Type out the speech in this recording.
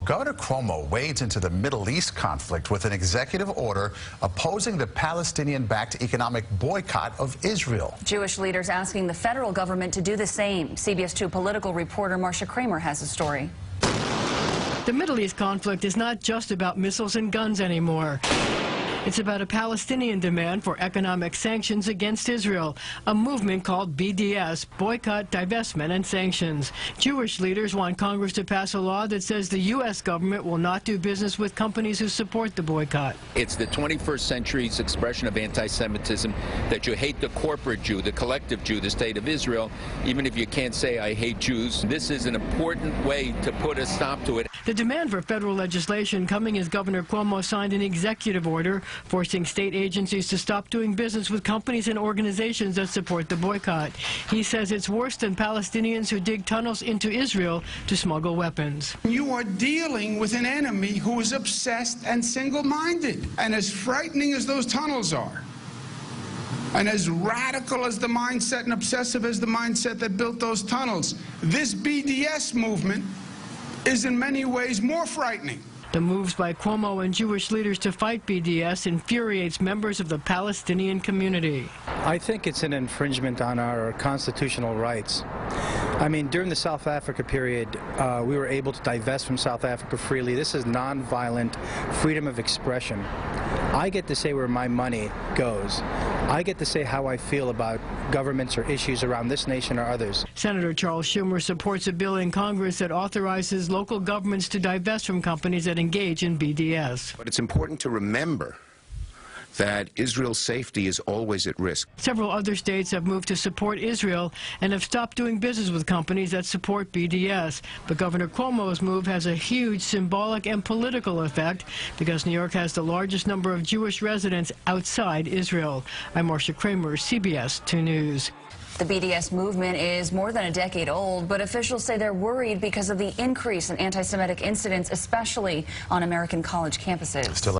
Governor Cuomo wades into the Middle East conflict with an executive order opposing the Palestinian-backed economic boycott of Israel. Jewish leaders asking the federal government to do the same. CBS 2 political reporter Marcia Kramer has a story. The Middle East conflict is not just about missiles and guns anymore. It's about a Palestinian demand for economic sanctions against Israel, a movement called BDS, Boycott, Divestment, and Sanctions. Jewish leaders want Congress to pass a law that says the U.S. government will not do business with companies who support the boycott. It's the 21st century's expression of anti-Semitism that you hate the corporate Jew, the collective Jew, the state of Israel, even if you can't say I hate Jews. This is an important way to put a stop to it. The demand for federal legislation coming as Governor Cuomo signed an executive order forcing state agencies to stop doing business with companies and organizations that support the boycott. He says it's worse than Palestinians who dig tunnels into Israel to smuggle weapons. You are dealing with an enemy who is obsessed and single-minded. And as frightening as those tunnels are, and as radical as the mindset and obsessive as the mindset that built those tunnels, this BDS movement is in many ways more frightening. The moves by Cuomo and Jewish leaders to fight BDS infuriates members of the Palestinian community. I think it's an infringement on our constitutional rights. I mean, during the South Africa period, we were able to divest from South Africa freely. This is nonviolent freedom of expression. I get to say where my money goes. I get to say how I feel about governments or issues around this nation or others. Senator Charles Schumer supports a bill in Congress that authorizes local governments to divest from companies that engage in BDS. But it's important to remember that Israel's safety is always at risk. Several other states have moved to support Israel and have stopped doing business with companies that support BDS. But Governor Cuomo's move has a huge symbolic and political effect because New York has the largest number of Jewish residents outside Israel. I'm Marcia Kramer, CBS 2 News. The BDS movement is more than a decade old, but officials say they're worried because of the increase in anti-Semitic incidents, especially on American college campuses.